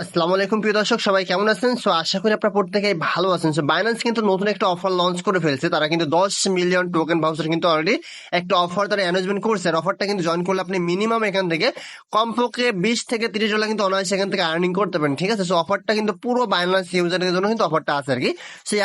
আসসালামু আলাইকুম প্রিয় দর্শক, সবাই কেমন আছেন? আশা করি আপনারা প্রত্যেকেই ভালো আছেন। বাইন্যান্স কিন্তু নতুন একটা অফার লঞ্চ করে ফেলছে। তারা কিন্তু 10 মিলিয়ন টোকেন ভাউচার কিন্তু অলরেডি একটা অফার তারা অ্যানাউন্সমেন্ট করছে। আর অফারটা কিন্তু জয়েন করলে আপনি মিনিমাম এখান থেকে কমপক্ষে 20 থেকে 30 ডলার কিন্তু অনায়াসে এখান থেকে আর্নিং করতে পারেন। ঠিক আছে, অফারটা কিন্তু পুরো বাইন্যান্স ইউজারের জন্য কিন্তু অফারটা আছে আর কি।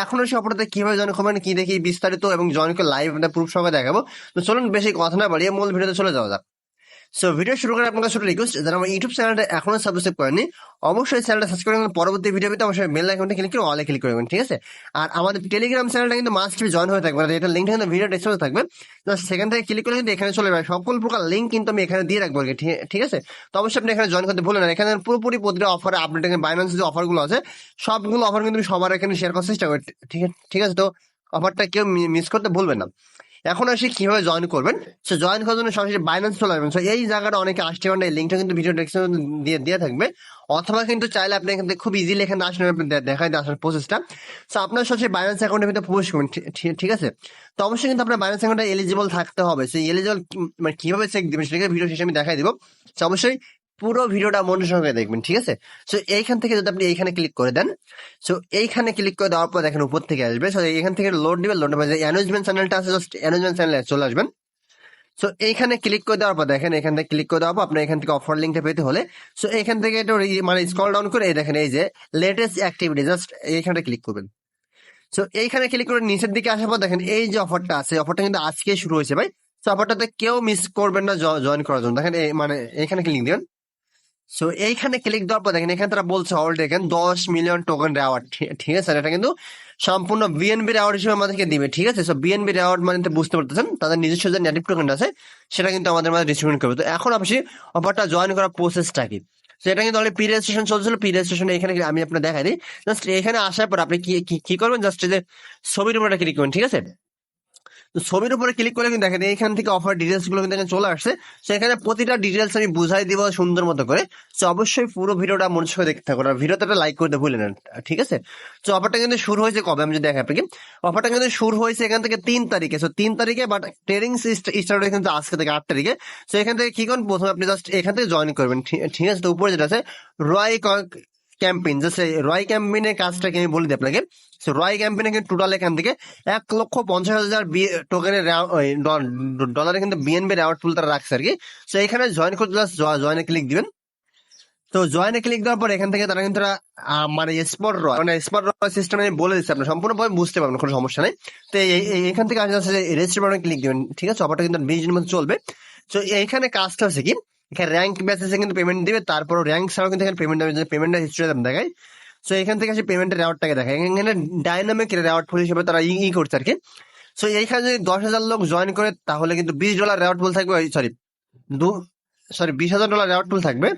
এখনো সেই অফারটাতে কিভাবে জয়েন করবেন, কি দেখি বিস্তারিত এবং জয়েন করে লাইভ প্রুফ সঙ্গে দেখাবো। তো চলুন বেশি কথা না বাড়িয়ে মূল ভিডিওতে চলে যাওয়া যাক। ভিডিও শুরু করে আপনার ছোট রিকোয়েস্ট, যারা আমার ইউটিউব চ্যানেলটা এখনো সাবস্ক্রাইব করেনি অবশ্যই চ্যানেলটা সাবস্ক্রাইব করে পরবর্তী ভিডিও পেতে অবশ্যই বেল আইকনটা ক্লিক করে অলে ক্লিক করবেন। ঠিক আছে, আর আমাদের টেলিগ্রাম চ্যানেলটা কিন্তু মাস্ট বি জয়েন হয়ে থাকবে। এটা লিঙ্কটা কিন্তু ভিডিও ডেসক্রিপশনে থাকবে, জাস্ট সেখান থেকে ক্লিক করলে কিন্তু এখানে চলে যাবে। সকল প্রকার লিঙ্ক কিন্তু আমি এখানে দিয়ে রাখবো আর কি। ঠিক আছে, তো অবশ্যই আপনি এখানে জয়েন করতে ভুলেন না। এখানে পুরোপুরি প্রতিটা অফার আপডেট, বাইন্যান্স যে অফারগুলো আছে সবগুলো অফার কিন্তু সবার এখানে শেয়ার করার চেষ্টা করি। ঠিক আছে, তো অফারটা কেউ মিস করতে ভুলবেন না। এখন আসি কিভাবে জয়েন করবেন। জয়েন করার জন্য সরাসরি বাইন্যান্স চলে আসবেন। এই জায়গাটা অনেকে আসতে পারেন, এই লিঙ্কটা কিন্তু ভিডিও ডেসক্রিপশনে দিয়ে থাকবে, অথবা কিন্তু চাইলে আপনি এখান থেকে খুব ইজিলি এখানে আসেন, দেখাই দিয়ে আসার প্রসেসটা। আপনার সরাসরি বাইন্যান্স অ্যাকাউন্টের ভিতরে প্রবেশ করবেন। ঠিক আছে, তো অবশ্যই কিন্তু আপনার বাইন্যান্স অ্যাকাউন্টে এলিজিবল থাকতে হবে। এলিজিবল মানে কিভাবে চেক দিবেন সেটাকে ভিডিও শেষে আমি দেখাই দিব। অবশ্যই পুরো ভিডিওটা মনোযোগ সহকারে দেখবেন। ঠিক আছে, এইখান থেকে যদি আপনি এইখানে ক্লিক করে দেন, এইখানে ক্লিক করে দেওয়ার পর দেখেন উপর থেকে আসবে। এখান থেকে লোড দিবে, লোড যে অ্যানাউন্সমেন্ট চ্যানেলটা আছে জাস্ট অ্যানাউন্সমেন্ট চ্যানেলে চলে আসবেন। এইখানে ক্লিক করে দেওয়ার পর দেখেন, এখান থেকে ক্লিক করে দেওয়ার পর আপনার এখান থেকে অফার লিঙ্কটা পেতে হলে এখান থেকে এটা মানে স্ক্রল ডাউন করে দেখেন এই যে লেটেস্ট অ্যাক্টিভিটি, জাস্ট এইখানে ক্লিক করবেন। এইখানে ক্লিক করে নিচের দিকে আসার পর দেখেন এই যে অফারটা আছে, অফারটা কিন্তু আজকে শুরু হয়েছে ভাই। অফারটাতে কেউ মিস করবেন না জয়েন করার জন্য। দেখেন মানে এইখানে ক্লিক দিবেন। এইখানে ক্লিক দেওয়ার পর দেখেন এখানে তারা বলছে অলরেডি এখানে 10 মিলিয়ন টোকেন রেওয়ার্ড। ঠিক আছে, এটা কিন্তু সম্পূর্ণ বিএনবি রেওয়ার্ড হিসেবে আমাদেরকে দিবে। ঠিক আছে, বিএনবি রেওয়ার্ড মানে বুঝতে পারতেছেন, তাদের নিজস্ব যে নেটিভ টোকেন আছে সেটা কিন্তু আমাদের মাঝে ডিস্ট্রিবিউট করবে। তো এখন আপনি অফারটা জয়েন করার প্রসেসটা কি, এটা কিন্তু অলরেডি প্রি রেজিস্ট্রেশন চলছিল। প্রি রেজিস্ট্রেশন এখানে আমি আপনার দেখাই দিই। জাস্ট এখানে আসার পর আপনি কি করবেন, জাস্ট যে ছবির উপর ক্লিক করবেন। ঠিক আছে, তো ছবির উপরে ক্লিক করে কিন্তু দেখেন এখান থেকে অফার ডিটেলস গুলো কিন্তু এখানে চলে আসছে। এখানে প্রতিটা ডিটেলস আমি বুঝাই দিব সুন্দর মতো করে। অবশ্যই পুরো ভিডিওটা মনোযোগ করে দেখতে থাকুন, আর ভিডিওতে একটা লাইক করতে ভুলেন না। ঠিক আছে, অফারটা কিন্তু শুরু হয়েছে কবে আমি যদি দেখাই আপনাকে। অফারটা কিন্তু শুরু হয়েছে এখান থেকে 3 তারিখে। 3 তারিখে, বাট ট্রেডিং স্টার্ট হয়েছে কিন্তু আজকে থেকে 8 তারিখে। এখান থেকে কি করুন, প্রথমে আপনি জাস্ট এখান থেকে জয়েন করবেন। ঠিক আছে, তো উপরে যেটা আছে রয় ক্যাম্পেইন, জাস্ট রয় ক্যাম্পেইনের কাজটাকে আমি বলে দিই আপনাকে। রয় ক্যাম্পেইনে কিন্তু টোটাল এখান থেকে 1,50,000 টোকেনের ডলারে কিন্তু বিএনবি রেওয়ার্ড পুল তারা রাখছে আর কি। এখানে জয়েন করতে জয়েনে ক্লিক দিবেন। তো জয়েনে ক্লিক দেওয়ার পর এখান থেকে তারা কিন্তু মানে স্পট রয়, মানে স্পট রয় সিস্টেম আমি বলে দিচ্ছি, আপনার সম্পূর্ণভাবে বুঝতে পারবেন, কোনো সমস্যা নেই। তো এখান থেকে আসলে রেজিস্টার বাটনে ক্লিক দিবেন। ঠিক আছে, অফারটা কিন্তু 20 দিনের মধ্যে চলবে। এইখানে কাজটা হচ্ছে কি, এখানে র্যাঙ্ক বেসিসে কিন্তু পেমেন্ট দিবে, তারপর র্যাঙ্ক ছাড়াও কিন্তু এখানে পেমেন্ট দেবে, পেমেন্টের হিস্ট্রি দেখায়। এখান থেকে আসে পেমেন্টের রেওয়ার্ডটাকে দেখায়। এখানে ডাইনামিক রেওয়ার্ড পুল হিসেবে তারা করছে আর কি। এইখানে যদি 10,000 লোক জয়েন করে তাহলে কিন্তু $20 রেওয়ার্ড পুল থাকবে, সরি $20,000 রেওয়ার্ড পুল থাকবে।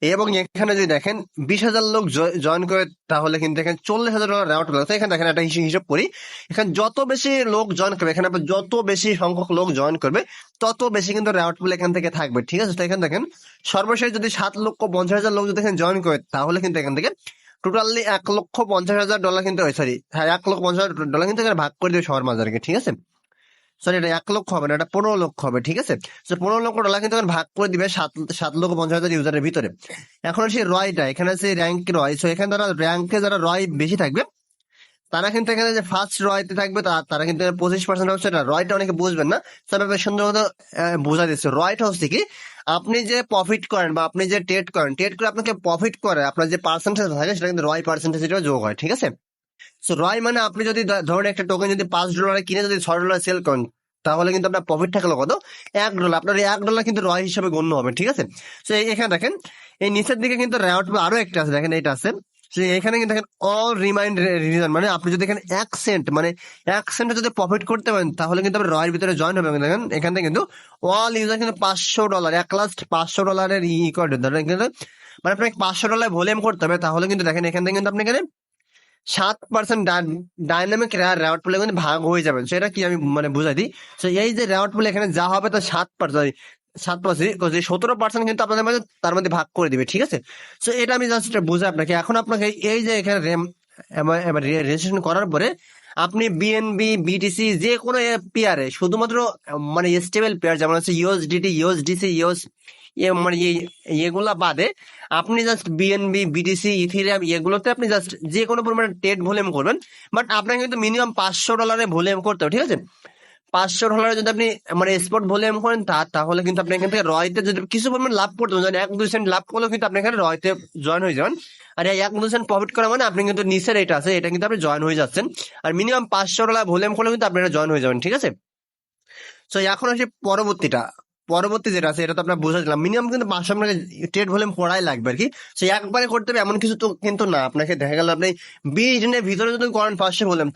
এবং এখানে যদি দেখেন 20,000 লোক জয়েন করে তাহলে কিন্তু এখানে $40,000 রেওয়ার্ড পুল আছে। এখানে দেখেন একটা হিসাব করি, এখানে যত বেশি লোক জয়েন করবে, এখানে যত বেশি সংখ্যক লোক জয়েন করবে তত বেশি কিন্তু রেওয়ার্ড পুল এখান থেকে থাকবে। ঠিক আছে, তো এখানে দেখেন সর্বশেষ যদি 7,50,000 লোক যদি এখানে জয়েন করে তাহলে কিন্তু এখান থেকে টোটালি $1,50,000 কিন্তু সরি হ্যাঁ $1,50,000 কিন্তু এখানে ভাগ করে দেবে সবার মাঝে আর কি। ঠিক আছে, সরি এটা 1 লক্ষ হবে না, এটা 15 লক্ষ হবে। ঠিক আছে, $15 লক্ষ কিন্তু ভাগ করে দিবে 7,50,000 ইউজারের ভিতরে। এখন সেই রয়টা এখানে আছে র্যাঙ্ক রয়। এখানে তারা র্যাঙ্কে যারা রয় বেশি থাকবে তারা কিন্তু এখানে যে ফার্স্ট রয়তে থাকবে তারা কিন্তু 25% হচ্ছে। রয়টা অনেকে বুঝবেন না, তবে সুন্দর মতো বোঝা দিচ্ছে। রয়টা হচ্ছে কি, আপনি যে প্রফিট করেন বা আপনি যে ট্রেড করে আপনাকে প্রফিট করে আপনার যে পার্সেন্টেজ থাকে সেটা কিন্তু রয় পার্সেন্টেজ যোগ হয়। ঠিক আছে, রয় মানে আপনি যদি ধরেন একটা টোকেন যদি $5 কিনে যদি $6 সেল করেন তাহলে কিন্তু আপনার প্রফিট থাকলো কত, $1। আপনার $1 কিন্তু রয় হিসেবে গণ্য হবে। ঠিক আছে, এখানে দেখেন এই নিচের দিকে কিন্তু রেওয়ার্ড আরো একটা আছে, দেখেন এটা আছে। এখানে কিন্তু দেখেন অল রিমাইন্ড রিজন, মানে আপনি যদি এখানে 1 সেন্ট মানে 1 সেন্ট যদি প্রফিট করতে পারেন তাহলে কিন্তু আপনি রয়ের ভিতরে জয়েন হবে। দেখেন এখান থেকে কিন্তু অল ইউজার কিন্তু $500 লাস্ট $500 করে ধরেন কিন্তু, মানে আপনাকে $500 ভলিউম করতে হবে তাহলে কিন্তু দেখেন এখান থেকে কিন্তু আপনি এখানে 7% ডাইনামিক রেওয়ার্ড পুলে কিন্তু ভাগ হয়ে যাবেন। সেটা কি আমি মানে বুঝাই দিই। এই যে রেওয়ার্ড পুলে এখানে যা হবে তার 17% কিন্তু আপনাদের মাঝে তার মধ্যে ভাগ করে দিবে। ঠিক আছে, এটা আমি জাস্ট বুঝাই আপনাকে। এখন আপনাকে এই যে এখানে রেজিস্ট্রেশন করার পরে আপনি বিএনবি বিটিসি যে কোনো পেয়ারে শুধুমাত্র মানে স্টেবল পেয়ার যেমন হচ্ছে ইউএসডিটি ইউএসডিসি মানে এগুলা বাদে আপনি জাস্ট বিএনবি, বিটিসি, ইথিরিয়াম এগুলোতে আপনি জাস্ট যে কোনো পরিমাণে ট্রেড ভলিউম করবেন, বাট আপনাকে কিন্তু মিনিমাম $500 ভলিউম করতে হবে, ঠিক আছে। $500 যদি আপনি মানে স্পট ভলিউম করেন তাহলে কিন্তু আপনি এখান থেকে রয়তে যদি কিছু পরিমাণ লাভ করতে পারেন, 1-2 সেন্ট লাভ করলেও কিন্তু আপনি এখানে রয়তে জয়েন হয়ে যাবেন। আর এই 1-2 সেন্ট প্রফিট করা মানে আপনি কিন্তু নিচের এটা আছে, এটা কিন্তু আপনি জয়েন হয়ে যাচ্ছেন। আর মিনিমাম $500 ভলিউম করলে কিন্তু আপনি এটা জয়েন হয়ে যাবেন, ঠিক আছে। তো এখন আসি পরবর্তী যেটা আছে এটা তো আপনার বুঝে দিলাম, মিনিমাম কিন্তু 500 আপনাকে ট্রেড ভলিউম করাই লাগবে আর কি। সো একবারে করতে হবে এমন কিছু তো কিন্তু না, আপনাকে দেখা গেল আপনি 20 দিনের ভিতরে যদি করেন 500 ভলিউম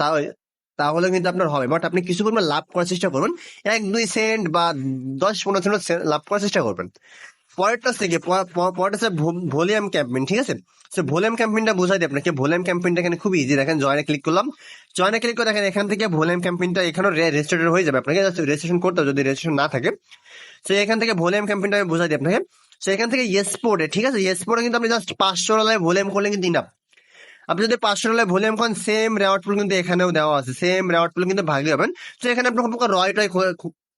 তাহলে কিন্তু আপনার হবে, বাট আপনি কিছু পরিমাণ লাভ করার চেষ্টা করবেন, 1-2 সেন্ট বা 10-15 সেন্ট লাভ করার চেষ্টা করবেন। পরেরটা থেকে পরেরটা হচ্ছে ভলিউম ক্যাম্পেইন, ঠিক আছে। তো ভলিউম ক্যাম্পেইনটা বোঝাই দিই আপনাকে। ভলিউম ক্যাম্পেইনটা এখানে খুব ইজি, দেখেন জয়েনে ক্লিক করলাম, জয়েনে ক্লিক করে দেখেন এখান থেকে ভলিউম ক্যাম্পেইনটা এখানে রেজিস্ট্রেশন হয়ে যাবে, আপনাকে জাস্ট রেজিস্ট্রেশন করতে হবে যদি রেজিস্ট্রেশন না থাকে। তো এখান থেকে ভলিউম ক্যাম্পেইনটা আমি বোঝাই দিই আপনাকে। তো এখান থেকে স্পোর্টে, ঠিক আছে, স্পোর্টে কিন্তু আপনি জাস্ট $500 ভলিউম করলে কিন্তু ইনাফ। আপনি যদি $500 ভলিউম করেন সেম রেওয়ার্ড পুল কিন্তু এখানেও দেওয়া আছে, সেম রেওয়ার্ড পুল কিন্তু ভাগলে হবেন। তো এখানে আপনার কোনো রয়টাই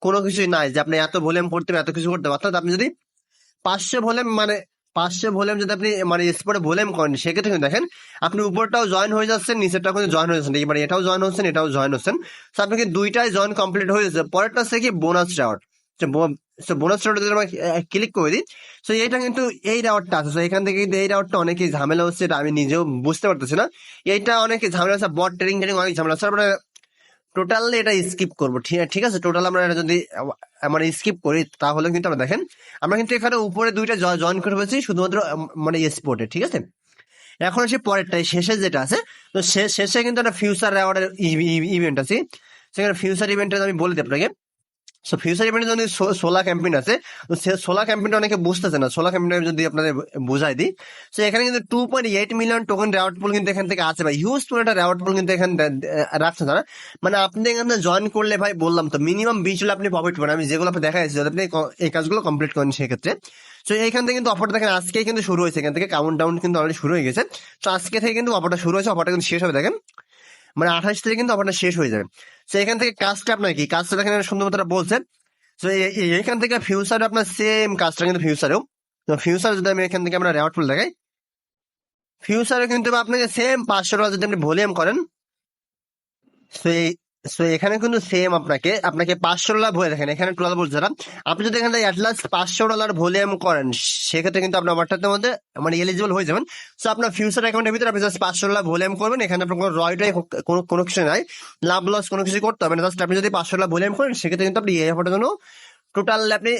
কোনো কিছুই নাই যে আপনি এত ভলিউম করতে হবে, এত কিছু করতে হবে। অর্থাৎ আপনি যদি 500 ভলিউম মানে 500 ভলিউম যদি আপনি মানে স্পটে ভলিউম করেন, সেক্ষেত্রে কিন্তু দেখেন আপনি উপরটাও জয়েন হয়ে যাচ্ছেন, নিচেরটাও কিন্তু জয়েন হয়ে যাচ্ছেন, মানে এটাও জয়েন হচ্ছেন, এটাও জয়েন হচ্ছেন। তো আপনাকে দুইটাই জয়েন কমপ্লিট হয়ে যাচ্ছে। পরেরটা হচ্ছে কি বোনাস রেওয়ার্ড। বোনাস রেওয়ার্ড যদি আমরা ক্লিক করে দিই, তো এইটা কিন্তু এই রেওয়ার্ডটা আছে। তো এখান থেকে কিন্তু এই রেওয়ার্ডটা অনেকেই ঝামেলা হচ্ছে, এটা আমি নিজেও বুঝতে পারতেছি না। এইটা অনেকে ঝামেলা হচ্ছে, বট ট্রেডিং অনেক ঝামেলা হচ্ছে। আমরা টোটালি এটা স্কিপ করবো, ঠিক আছে। টোটাল আমরা এটা যদি মানে স্কিপ করি তাহলে কিন্তু আমরা দেখেন আমরা কিন্তু এখানে উপরে দুইটা জয়েন করে ফেলছি শুধুমাত্র মানে স্পোর্টে, ঠিক আছে। এখন আসি পরেরটাই, শেষে যেটা আছে। তো শেষে কিন্তু একটা ফিউচার অ্যাওয়ার্ডের ইভেন্ট আছে। সেখানে ফিউচার ইভেন্টটা আমি বলে দিই আপনাকে। সো ফিউচার ইভেন্টে যদি সোলা ক্যাম্পেইন আছে, তো সোলা ক্যাম্পেইনটা অনেকে বুঝতেছে না। সোলা ক্যাম্পেইন যদি আপনাদের বুঝাই দিই, তো এখানে কিন্তু 2.8 মিলিয়ন টোকেন রেওয়ার্ড পুল কিন্তু এখান থেকে আছে ভাই, হিউজ পুল একটা রেওয়ার্ড পুল কিন্তু এখানে রাখছে তারা। মানে আপনি এখানে জয়েন করলে ভাই বললাম তো মিনিমাম 20 আপনি প্রফিট পাবেন। আমি যেগুলো আপনি দেখা যাচ্ছে যদি আপনি এই কাজগুলো কমপ্লিট করেন সেক্ষেত্রে। তো এইখান থেকে কিন্তু অফারটা দেখেন আজকেই কিন্তু শুরু হয়েছে, এখান থেকে কাউন্ট ডাউন কিন্তু অলরেডি শুরু হয়ে গেছে। তো আজকে থেকে কিন্তু অফারটা শুরু হয়েছে, অফারটা কিন্তু শেষ হবে দেখেন মানে 28 তারিখে কিন্তু অফারটা শেষ হয়ে যাবে। তো এখান থেকে কাজটা আপনার কি, কাজটা দেখেন সুন্দর তারা বলছে। তো এখান থেকে ফিউচারে আপনার সেম কাজটা কিন্তু ফিউচারেও, তো ফিউচার যদি আমি এখান থেকে আমরা রেওয়ার্ড ফুল দেখাই, ফিউচারে কিন্তু আপনাকে সেম $500 যদি আপনি ভলিউম করেন, সো এখানে কিন্তু সেম আপনাকে আপনাকে $500 ভরে দেখেন এখানে টোটাল বলছে যারা, আপনি যদি এখানে অ্যাটলাস্ট $500 ভলিউম করেন সেক্ষেত্রে কিন্তু আপনি আমারটার মধ্যে মানে এলিজিবল হয়ে যাবেন। সো আপনার ফিউচার অ্যাকাউন্টের ভিতরে আপনি জাস্ট $500 ভলিউম করবেন, এখানে আপনার কোনো রয়টাই কোনো কিছু নাই, লাভ লস কোনো কিছু করতে হবে না। জাস্ট আপনি যদি $500 ভলিউম করেন সেক্ষেত্রে কিন্তু আপনি এই অফারটার জন্য টোটাল আপনি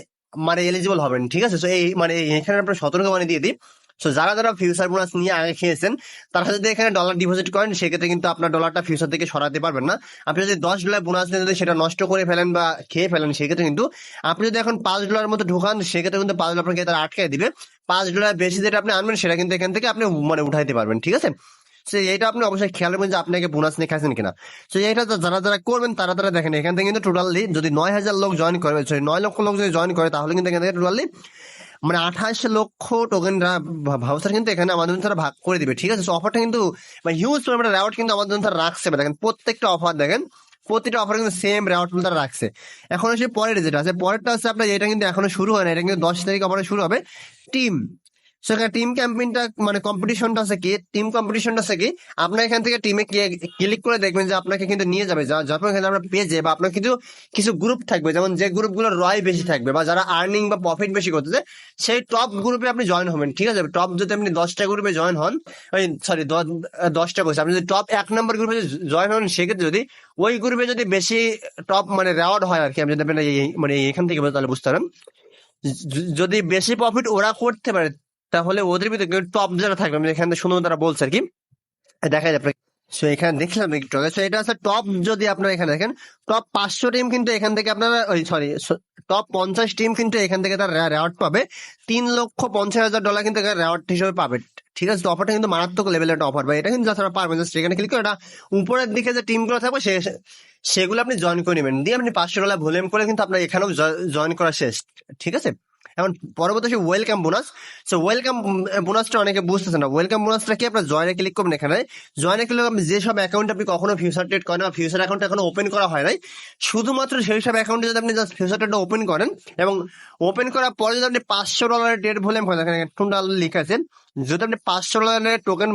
মানে এলিজিবল হবেন, ঠিক আছে। তো এই মানে এখানে আপনার সতর্কবাণী দিয়ে দিই। সো যারা যারা ফিউচার বোনাস নিয়ে আগে খেয়েছেন তারা যদি এখানে ডলার ডিপোজিট করেন সেক্ষেত্রে কিন্তু আপনার ডলারটা ফিউচার থেকে সরাতে পারবেন না। আপনি যদি $10 বোনাস নিয়ে যদি সেটা নষ্ট করে ফেলেন বা খেয়ে ফেলেন সেক্ষেত্রে কিন্তু আপনি যদি এখন $5 মতো ঢোকান সেক্ষেত্রে কিন্তু $5 আপনাকে তারা আটকে দিবে। $5 বেশি যেটা আপনি আনবেন সেটা কিন্তু এখান থেকে আপনি মানে উঠাইতে পারবেন, ঠিক আছে। এইটা আপনি অবশ্যই খেয়াল রাখবেন যে আপনাকে বোনাস নিয়ে খাইছেন কিনা। তো এইটা যারা যারা করবেন তারা তারা দেখেন এখান থেকে কিন্তু টোটালি যদি 9,000 লোক জয়েন করে, 9 লক্ষ লোক যদি জয়েন করে তাহলে কিন্তু এখান থেকে টোটালি মানে 28 লক্ষ টোকেন ভাউচার কিন্তু এখানে আমাদের জন্য তারা ভাগ করে দিবে, ঠিক আছে। অফারটা কিন্তু মানে হিউজ পরিমাণে রেওয়ার্ড কিন্তু আমাদের জন্য তারা রাখছে। দেখেন প্রত্যেকটা অফার দেখেন প্রতিটা অফার কিন্তু সেম রেওয়ার্ড তারা রাখছে। এখন হচ্ছে পরের যেটা আছে, পরেরটা হচ্ছে আপনার এটা কিন্তু এখনো শুরু হয় না, এটা কিন্তু 10 তারিখ অফারে শুরু হবে টিম। সেখানে টিম ক্যাম্পেইনটা মানে কম্পিটিশনটা আছে কি, টিম কম্পিটিশনটা আছে কি, আপনার এখান থেকে টিমে ক্লিক করে দেখবেন যে আপনাকে কিন্তু নিয়ে যাবে যখন এখানে আপনার পেজে বা আপনার কিন্তু কিছু গ্রুপ থাকবে, যেমন যে গ্রুপগুলো রয় বেশি থাকবে বা যারা আর্নিং বা প্রফিট বেশি করতেছে সেই টপ গ্রুপে আপনি জয়েন হবেন, ঠিক আছে। টপ যদি আপনি 10টা গ্রুপে জয়েন হন, সরি 10টা বলছি, আপনি যদি টপ 1 নম্বর গ্রুপে জয়েন হন সেক্ষেত্রে যদি ওই গ্রুপে যদি বেশি টপ মানে রেওয়ার্ড হয় আর কি, আমি যদি আপনি মানে এখান থেকে তাহলে বুঝতে পারেন যদি বেশি প্রফিট ওরা করতে পারে তাহলে ওদের ভিতরে টপ যারা থাকবে, আমি এখানে সুন্দর তারা বলছে আর কি, দেখা যায় আপনাকে। সো এখানে দেখলাম একটু আগে, সো এটা আছে টপ, যদি আপনারা এখানে দেখেন টপ 500 টিম কিন্তু এখান থেকে আপনারা ওই সরি টপ 50 টিম কিন্তু এখান থেকে তার রেওয়ার্ড পাবে $3,50,000 কিন্তু রেওয়ার্ড হিসেবে পাবে, ঠিক আছে। তো অফারটা কিন্তু মারাত্মক লেভেলের একটা অফার, বা এটা কিন্তু যারা পারবেন জাস্ট এখানে ক্লিক করে এটা উপরের দিকে যে টিমগুলো থাকবে সেগুলো আপনি জয়েন করে নেবেন, দিয়ে আপনি $500 ভলিউম করে কিন্তু আপনার এখানেও জয়েন করা শেষ, ঠিক আছে। এখন পরবর্তী ওয়েলকাম বোনাস। সো ওয়েলকাম বোনাসটা অনেকে বুঝতেছে না। ওয়েলকাম বোনাসটা কি, আপনার জয়েনে ক্লিক করবেন। এখানে জয়েনে ক্লিক করবেন, যেসব অ্যাকাউন্ট আপনি কখনো ফিউচার ট্রেড করেন বা ফিউচার অ্যাকাউন্ট এখনো ওপেন করা হয় নাই, শুধুমাত্র সেই সব অ্যাকাউন্টে যদি আপনি জাস্ট ফিউচার ট্রেডটা ওপেন করেন এবং ওপেন করার পরে যদি আপনি $500 ট্রেড ভলিউম করেন, এখানে $2 লেখা আছে, যদি আপনি $500 টোকেন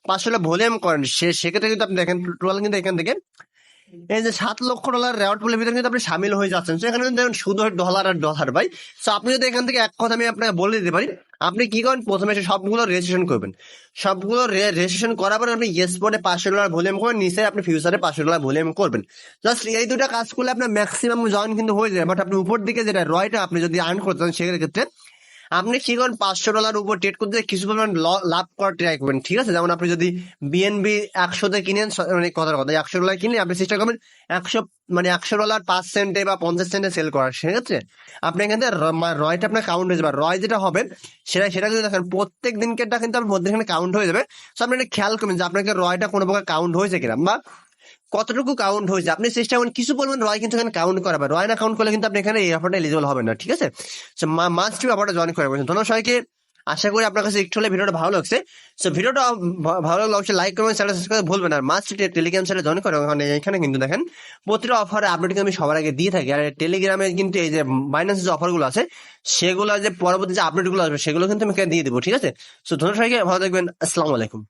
$500 ভলিউম করেন, সেক্ষেত্রে কিন্তু আপনি দেখেন টোটাল কিন্তু এখান থেকে এই যে $7 লক্ষ রেওয়ার্ড পুলের ভিতরে কিন্তু আপনি সামিল হয়ে যাচ্ছেন। তো এখানে কিন্তু দেখুন শুধু ডলার আর ডলার ভাই। তো আপনি যদি এখান থেকে এক কথা আমি আপনাকে বলে দিতে পারি, আপনি কি করেন, প্রথমে এসে সবগুলো রেজিস্ট্রেশন করবেন। সবগুলো রেজিস্ট্রেশন করার পরে আপনি ইয়েস বোর্ডে $500 ভলিউম করবেন, নিচে আপনি ফিউচারে $500 ভলিউম করবেন। জাস্ট এই দুটা কাজ করলে আপনার ম্যাক্সিমাম জয়েন কিন্তু হয়ে যায়। বাট আপনি উপর দিকে যেটা রয়টা আপনি যদি আর্ন করতে চান, সেক্ষেত্রে আপনি কি করেন, $500 উপর ট্রেড করতে কিছু পরিমাণ লাভ করার ট্রাই করবেন। ঠিক আছে, যেমন আপনি যদি বিএনবি 100-তে কিনেন, মানে কথার কথা $100 কিনে আপনি চেষ্টা করবেন 100 $100 5 সেন্টে বা 50 সেন্টে সেল করার। সেক্ষেত্রে আপনি এখান থেকে রয়টা আপনার কাউন্ট হয়ে যাবে। রয় যেটা হবে সেটা যদি দেখেন প্রত্যেক দিনকেটা কিন্তু আপনার মধ্যে এখানে কাউন্ট হয়ে যাবে। তো আপনি এটা খেয়াল করবেন যে আপনাকে রয়টা কোনো প্রকার কাউন্ট হয়েছে কিনা বা কতটুকু কাউন্ট হয়েছে। আপনি চেষ্টা করুন কিছু পরিমাণ রয় কিন্তু এখানে কাউন্ট করাবে। রয় না কাউন্ট করলে কিন্তু আপনি এখানে এই অফারটা এলিজিবল হবেন না। ঠিক আছে, মাস্ট অফারটা জয়েন করে বলছেন। ধন্যবাদ সবাইকে। আশা করি আপনার কাছে একটু হলে ভিডিওটা ভালো লাগছে। সো ভিডিওটা ভালো লাগলে অবশ্যই লাইক করবেন, চ্যানেল সাবস্ক্রাইব করতে ভুলবেন। আর মাস্ট টেলিগ্রাম চ্যানেলে জয়েন করে, এখানে কিন্তু দেখেন প্রতিটা অফারে আপডেট কিন্তু আমি সবার আগে দিয়ে থাকি। আর টেলিগ্রামে কিন্তু এই যে বাইন্যান্সের যে অফারগুলো আছে, সেগুলো যে পরবর্তী যে আপডেটগুলো আসবে সেগুলো কিন্তু আমি এখানে দিয়ে দেবো। ঠিক আছে, সো ধন্যবাদ সবাইকে, ভালো থাকবেন, আসসালামু আলাইকুম।